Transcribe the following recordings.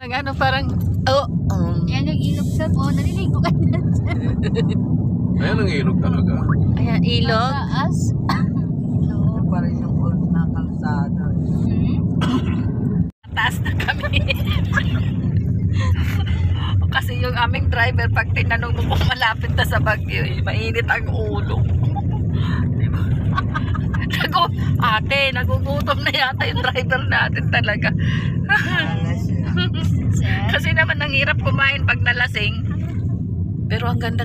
Ano parang, Yan yung ilog sa po. Naliligo ka na. Ayan ang ilog talaga. ayan, ilog. Taas. Ito pa rin yung old na kalsada. Taas na kami. Kasi yung aming driver, pag tinanong mo kung malapit na sa Baguio, mainit ang ulo. Diba? Ate, nagugutom na yata yung driver natin talaga. Kasi naman ang hirap kumain pag nalasing. Pero ang ganda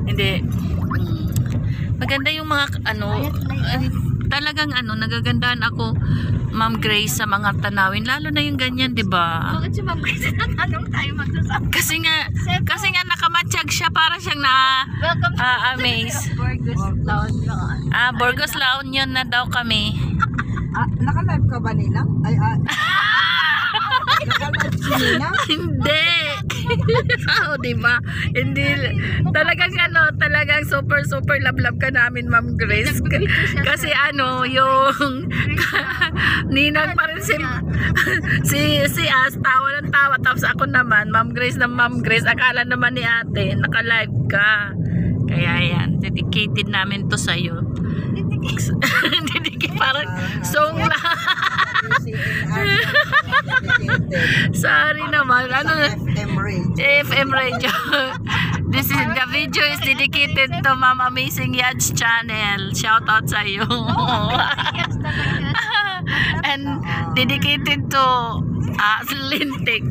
hindi. Maganda yung mga talagang nagagandahan ako, Ma'am Grace, sa mga tanawin, lalo na yung ganyan, 'di ba? Bakit si Ma'am Grace anong tayo magsasabi? Kasi nga nakamatsyag siya, para siyang Welcome to amaze. Burgos Town. Burgos La Union na daw kami. Naka-live ka ba, Nina? Naka-live si Nina? Hindi. Diba? Hindi. Talagang super love ka namin, Ma'am Grace. Kasi yung ninang pa rin si As, tawa ng tawa. Tapos ako naman, Ma'am Grace, akala naman ni ate, naka-live ka. Kaya yan, dedicated namin to sa'yo. Dedicated, parang song lang. Sorry naman. FM Radio. FM Radio. The video is dedicated to Ma'am Amazing Yads channel. Shout out sa iyo. And dedicated to Lintik.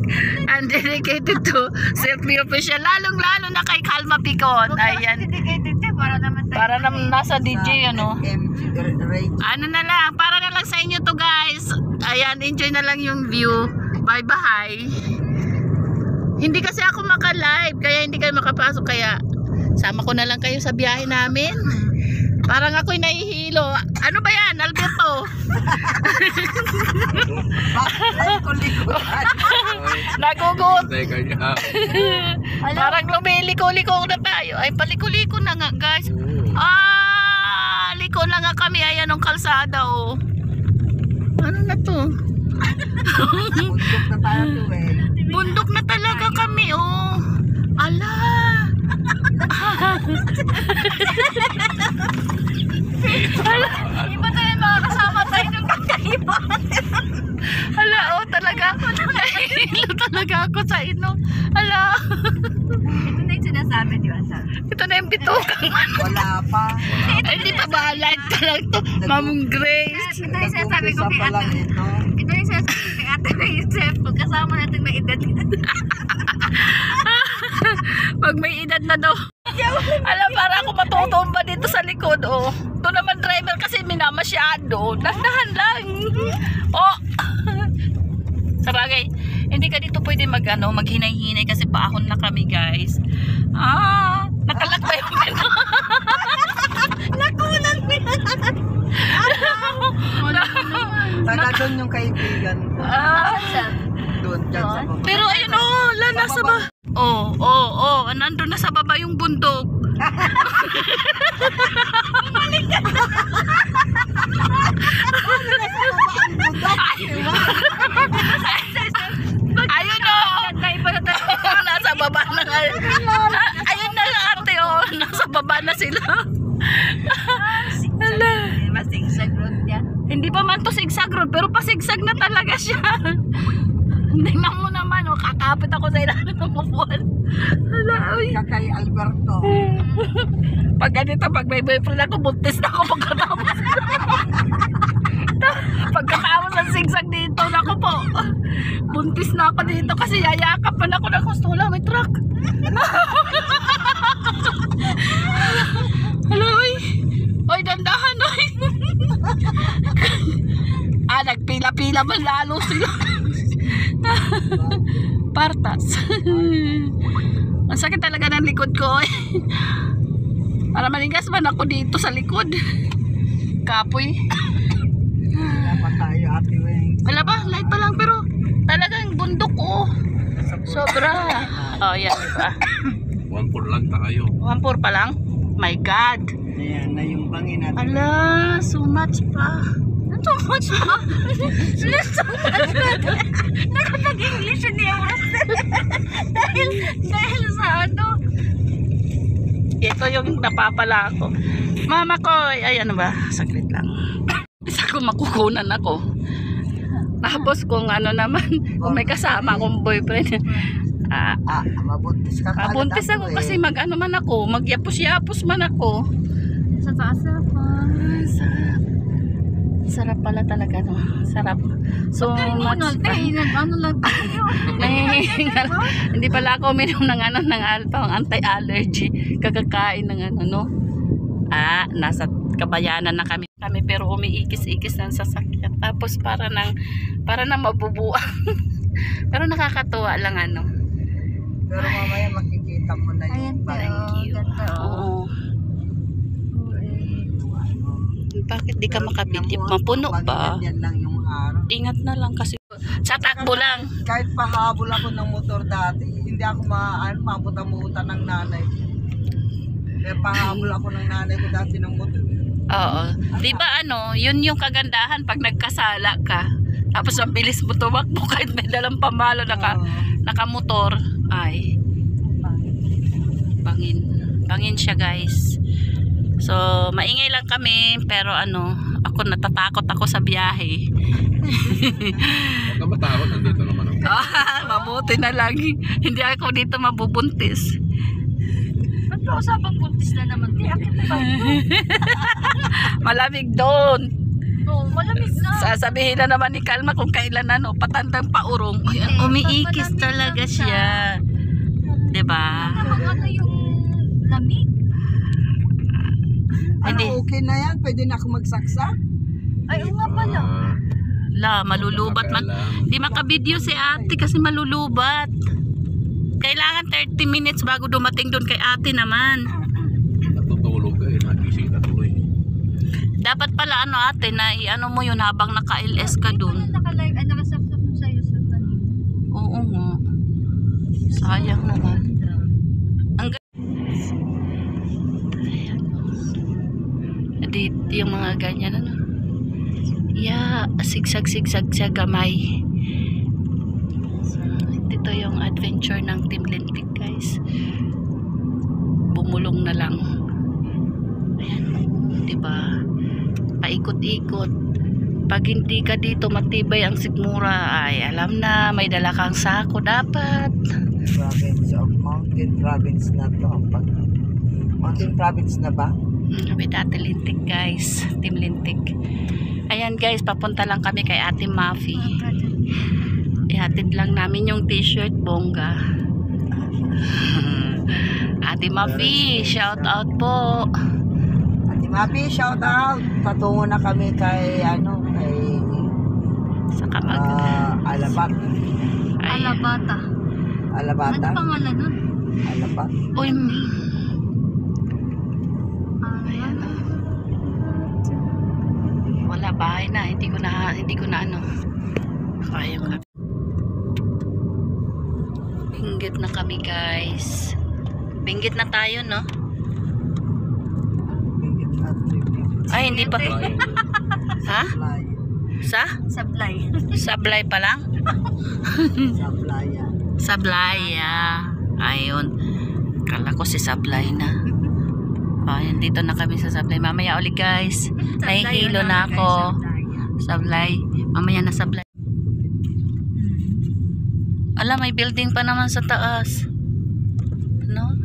And dedicated to Selfie Official. Lalong-lalo na kay Kalma Picon. Ayan. Dedicated Para naman nasa DJ, FM Radio. na lang, para na lang sa inyo to, guys. Ayan, enjoy na lang yung view. Bye-bye. Hindi kasi ako maka-live, kaya hindi kayo makapasok, kaya sama ko na lang kayo sa biyahe namin. Parang ako'y nahihilo. Ano ba yan, Alberto? Nagugut. Parang lumiliko-liko na tayo. Ay, paliko-liko na nga, guys. Liko na nga kami. Ayan ang kalsada, oh. Ano na to? Bundok na tayo to eh. Bundok na talaga kami, oh. Ala. Iba tayo mga kasama tayo ng kakaiba. Hala, oh, talaga. Nahihilo talaga ako sa ino. Hala. Ito na yung sinasabi, di ba? Ito na yung bitukang. Wala pa. Hindi pa ba? Light ka lang to. Ma'am Grace. Ito yung sinasabi ko kay pa lang ate. ito. Ito yung sinasabi kay ate may isip. Pagkasama natin may edad. Pag may edad na daw. Alam, para ako matutumba dito sa likod, oh. Ito naman driver kasi minamasyado. Dahan lang. Oh. Sabagay, hindi ka dito pwede maghinay-hinay kasi paahon na kami, guys. Nakalakbay yung pino. Nakunan mo Taga doon yung kaibigan ko. Doon, dyan sa baba. Pero ayun, nasa ba? Nandun na sa baba yung bundok. Ayun, nasa baba na nga. Ayun na ate, nasa baba na sila. Hala. Mas zigzag road yan. Hindi pa man to zigzag road, pero pasigsag na talaga siya. Tingnan mo naman, kakapit ako sa ilalim ng upuan. Hala, uy. Kay Alberto. Pag ganito, pag may boyfriend ako, buntis na ako pagkatapos. Pagkatapos ng zigzag dito, naku po. Buntis na ako dito kasi yayakapan ako ng gusto. Wala, may truck. Hala, uy. Uy, dandahan, uy. Nagpila-pila man lalo sila. Partas. Ang sakit talaga ng likod ko, eh. Para manigas man ako dito sa likod. Kapoy. Wala pa tayo, Ate Weng. Wala ba? Light pa lang, pero talagang bundok, oh. Sobra. Yan, diba? 1-4 lang tayo. 1-4 pa lang? My God. Ayan na yung bangin natin. Ala, so much pa. So much pa? So much pa? Nakapag-English, hindi ako yung napapala ako. Mama ko, ay ano ba? Saglit lang. Isa ko makukunan ako. Tapos kung ano naman, kung may kasama akong boyfriend. Mabuntis ka kaagad Mabuntis ako kasi mag-ano man ako, magyapos-yapos man ako. Sa taas na po. Sarap. Sarap pala talaga, no? Sarap. So much. Ano lang tayo. Nahihingal. Hindi pala ako uminom ng ano, ng anti-allergy. Kakakain ng ano, no? Nasa Kabayanan na kami pero umiikis-ikis ng sasakyan. Tapos para nang mabubuang. Pero nakakatuwa lang ano. Pero mamaya makikita mo na yung Thank you. Oo. Bakit di ka makabitip? Mapuno pa. Yan lang yung araw. Ingat na lang kasi. Sa takbo lang. Kahit pahabol ako ng motor dati, hindi ako mabuta-muta ng nanay. Kaya pahabol ako ng nanay ko dati ng motor. Oo. Di ba ano, yun yung kagandahan pag nagkasala ka. Tapos ang bilis mo tumakbo kahit may dalang pamalo nakamotor. Ay. Bangin siya guys. So, maingay lang kami, pero ano, ako natatakot ako sa biyahe. Huwag ka matakot, nandito naman ako. Mabuti na lang. Hindi ako dito mabubuntis. Ba't pa usapang buntis na naman? Di akin na ba? Malamig doon. Oo, malamig na. Sasabihin na naman ni Kalma kung kailan ano, patandang paurong. Umiikis talaga siya. Diba? Ano yung lamig? Hindi. Okay na yan, pwede na ako magsaksak. Ay, oo nga pala. Malulubat man. Di makabideo si ate kasi malulubat. Kailangan 30 minutes bago dumating doon kay ate naman. Natutulog ka eh, nagising na tuloy. Dapat pala ano ate, na ano mo yun habang naka-LS ka doon. Naka-live, nakasapsap mo sa'yo sa kanina. Oo nga. Sayang naman. Dito yung mga ganyan ano. Sigsag-sigsag siya gamay. Dito yung adventure ng Team Lintik guys. Bumulong na lang. Ayan, diba? Paikot-ikot. Pag hindi ka dito matibay ang sigmura, ay alam na may dala kang sako dapat. Province of Mountain Province na to. Mountain Province na ba? With Ate Lintik guys, Team Lintik. Ayan guys, papunta lang kami kay Ate Mafi. Ihatid lang namin yung t-shirt bongga. Ate Mafi, shout out po. Ate Mafi, shout out. Patungo na kami kay Sa Kamag. Alabat. Alabata. Alabata. Ano pangalan nun? Alabat. Uy, wala bahay na, hindi ko na ano. Kaya ka. Binggit na kami guys. Binggit na tayo no? Ay hindi pa. Ha? Sa? Sablay. Sablay pa lang? Sablaya. Sablaya. Ayun. Kala ko si Sablay na. Ayan, dito na kami sa Sablay. Mamaya ulit guys. Nahihilo na ako. Sablay. Mamaya na Sablay. Ala, may building pa naman sa taas. No?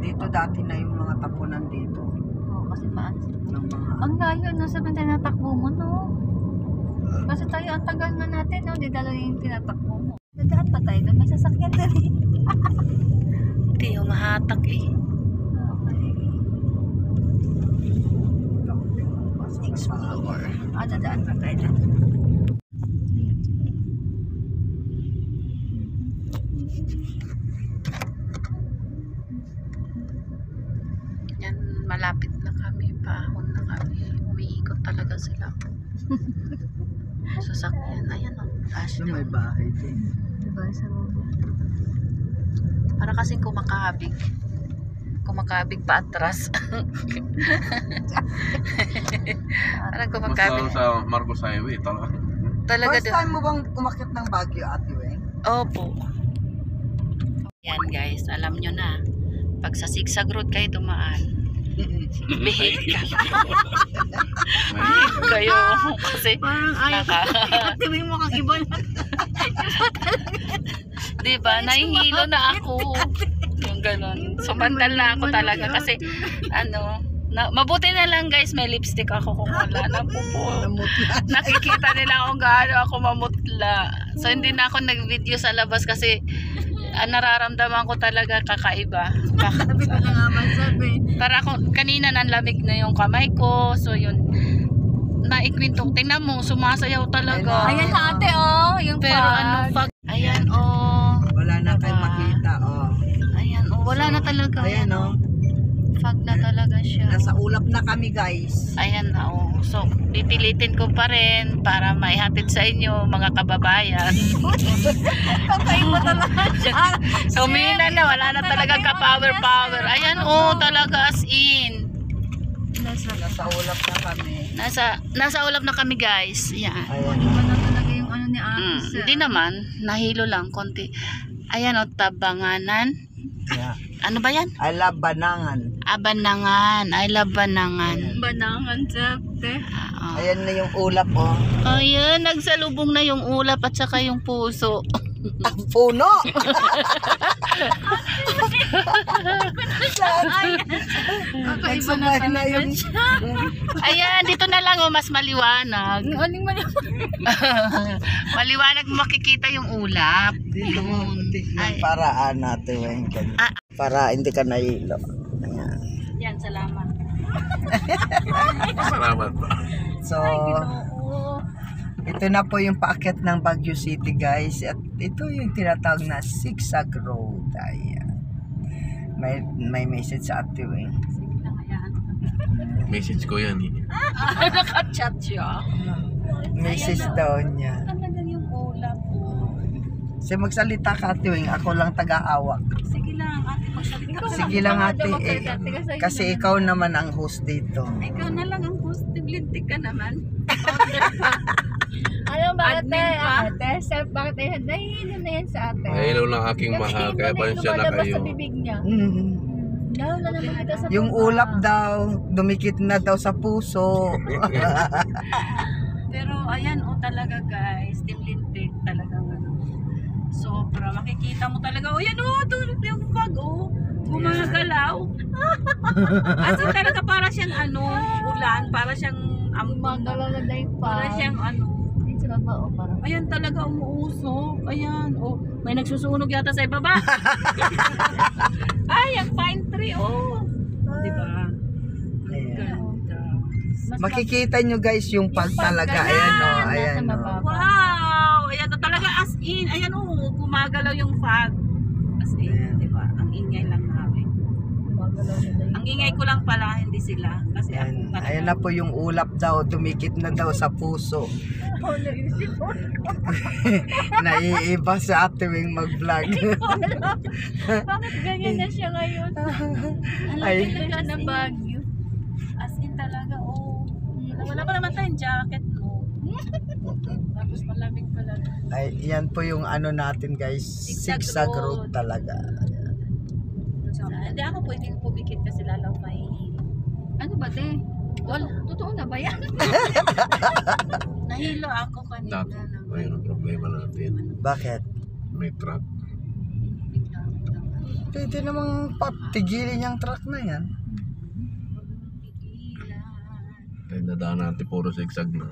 Dito dati na yung mga tapunan dito. Oo, kasi maalis. Ng mga... Ang layo na sa tinatakbo mo, no? Kasi tayo, ang tagal na natin, no? Di dala yung tinatakbo mo. Dadaan pa tayo doon. May sasakyan na rin. Hindi, mahatak eh. Explore. Dadaan pa tayo doon. Yan, malapit na kami. Paahon na kami. Umiikot talaga sila. Sasakyan. Ayan o. So, may bahay din. Diba, sa baba? Para kasing kumakabig. Kumakabig pa atras. Parang kumakabig. Basta sa Marcos Highway, talaga. Talaga First time mo bang umakyat ng Baguio, Ate Weng? Opo. Yan guys, alam nyo na. Pag sa zigzag road kayo dumaan, behave kayo. Kasi Parang ayaw ko. Tingin mo kang iba na. diba, nahihilo na ako. Yung ganun. Sumandal na ako talaga kasi mabuti na lang guys, may lipstick ako kung wala na po. Nakikita nila kung gaano ako mamutla. So hindi na ako nag-video sa labas kasi nararamdaman ko talaga kakaiba. Sabi ko na nga masabi. Para ako, kanina nanlamig na yung kamay ko. So yun, naikwento. Tingnan mo, sumasayaw talaga. Ayan sa ate oh, yung Pero fog. Ayan oh. Wala na kayo makita, oh. Ayan oh, wala na talaga. Ayan, oh. Fog na talaga siya. Nasa ulap na kami, guys. Ayan na oh. So, pipilitin ko pa rin para maihatid sa inyo mga kababayan. Kakaiba talaga siya. So, mina na, wala na talaga ka-power. Ayan oh, talaga as in. Nasa ulap na kami. Nasa ulap na kami guys. Yan. Ayan. Iba na talaga yung ano ni ate. Hindi naman, nahilo lang konti. Ayan oh, Tabanganan. Yeah. Ano ba yan? I love Banangan. Banangan. I love Banangan. Banangan sa ate. Ayan na yung ulap, oh. Ayan, nagsalubong na yung ulap at saka yung puso. Ang puno! Kakaiba na Nagsabay na talaga yung... siya. Ayan, dito na lang oh, mas maliwanag. Aling man Maliwanag, makikita yung ulap. Dito mo, Ay. yung paraan natin, Weng. Para hindi ka nahilo. Ayan. Yan, salamat. Salamat pa. So, ito na po yung paakyat ng Baguio City, guys. At ito yung tinatawag na zigzag road. Ayan. May message sa Ate Weng. Message ko yan eh. Naka-chat siya. Message daw niya. Talagang yung ulap. Kasi magsalita ka, Ate Weng. Ako lang taga-awak. Sige lang, ate magsalita. Sige lang, ate. Kasi ikaw naman ang host dito. Ikaw na lang ang positivity ka naman. Ano ba ate? Ate, self, bakit ay nahihilo na yan sa ate? Nahilo lang aking mahal, kaya pasensya na kayo. sa bibig niya. Mhm. Lalo na naman kita sa Yung ulap daw, dumikit na daw sa puso. Pero ayan oh, talaga guys, Team Lintik talagang sobra. Makikita mo talaga, oh yan oh, tulog yung fog oh. Gumagalaw. As in talaga para siyang ulan, para siyang Gumagalaw na dahil pa. para siyang Hindi sa baba o parang. ayan talaga umuusok. Ayan, oh, may nagsusunog yata sa ibaba. Ay, ang pine tree, oh. Di ba? Ayan. Ganda. Makikita nyo guys yung pag talaga. Ayan o, ayan o. Wow! Ayan na talaga as in. Ayan oh, gumagalaw yung fog. As in, di ba? Ang ingay lang namin. Gumagalaw na dahil. Ang ingay ko lang pala, hindi sila. Kasi ako Ayan. talaga. Ayan na po yung ulap daw, dumikit na daw sa puso. Oh, naisip ko. Naiiba sa Ate Weng mag-vlog. Bakit ganyan na siya ngayon? Ay. Alam na ng Baguio. As in talaga, oh. Wala pa naman tayong jacket, no? Tapos malamig pala. Ay, yan po yung ano natin guys, zigzag road talaga. Hindi ako pwedeng pumikit kasi lalaw may... Ano ba te? Wala, totoo na ba yan? Nahilo ako kanina. Ayun ang problema natin. Bakit? May truck. Pwede namang patigilin yung truck na yan. Kaya nadaan natin puro zigzag na.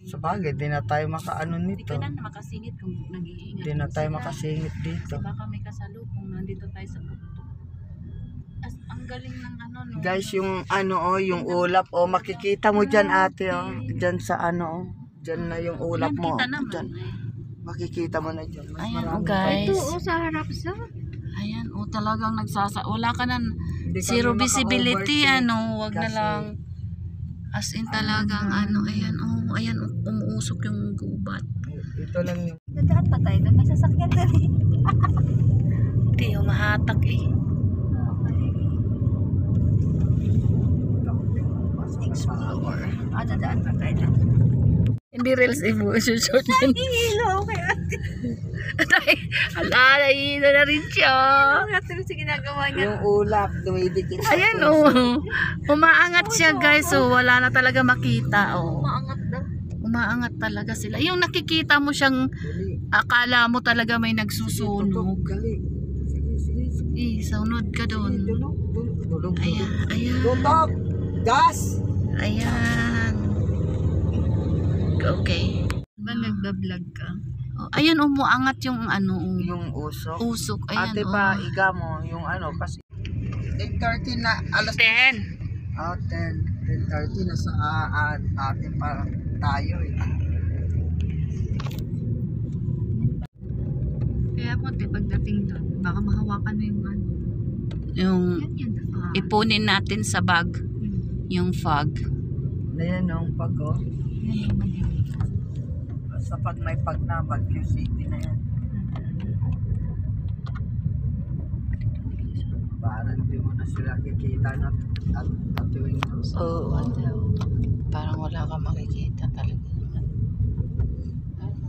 Sa bagay, di na tayo makaano Hindi nito. ka na makasingit kung nag-iingat. Di na tayo sila. makasingit dito. Kasi baka may kasalubong nandito tayo sa bukto. Ang galing ng no? Guys, yung ano yung ulap makikita mo dyan ate dyan sa ano dyan na yung ulap mo. Kita naman. Dyan. Makikita mo na dyan. Mas Ayan marami. guys. Ito sa harap sa. Ayan talagang wala ka na Hindi kami zero visibility maka-overtake wag na kasi- lang. As in talagang ayan umuusok yung gubat. Ito lang yung Dadaan pa tayo doon. May sasakyan din. Hindi mahatak eh. power. Dadaan pa tayo doon. Hindi reels, short yan. Hilo, okay. Ala, nahihilo na rin siya. Ate Lucy, ginagawa niya. Yung ulap, dumidikit. Ayan, umaangat siya, guys. So, wala na talaga makita, Maangat daw. Umaangat talaga sila. Yung nakikita mo siyang, akala mo talaga may nagsusunog. Gali. Sige. Sunod ka doon. Tulog. Ayan. Tutok! Gas! Ayan. Okay. Ba nagda-vlog ka? Ayan, umuangat yung Yung usok. usok. Ayan, Ate pa, iga mo, yung kasi 8:30 na, alas 10. 10:30 na sa atin pa tayo eh. Kaya po, pagdating doon, baka mahawakan mo yung Yung Yan. ipunin natin sa bag. Yung fog. Ayan yung pag oh. Yan yung madilim. Sa pag may pag na, Baguio City na yan. Parang di mo na sila kikita na at tuwing Oo. Parang wala ka makikita talaga.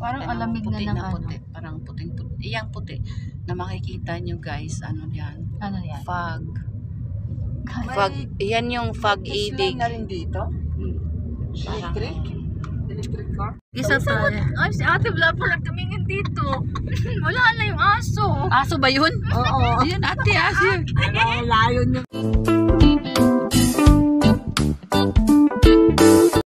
Parang alamig na puti ng puti. Parang puting-puti. Iyang puti na makikita nyo, guys. Ano yan? Ano yan? Fog. Fog. Yan yung fog idig. na rin dito? Parang, Electric car? isa pa. Ay, si ate, wala pa lang tumingin dito. Wala na yung aso. Aso ba yun? Oo. Ayan, ate, aso. Layo niya.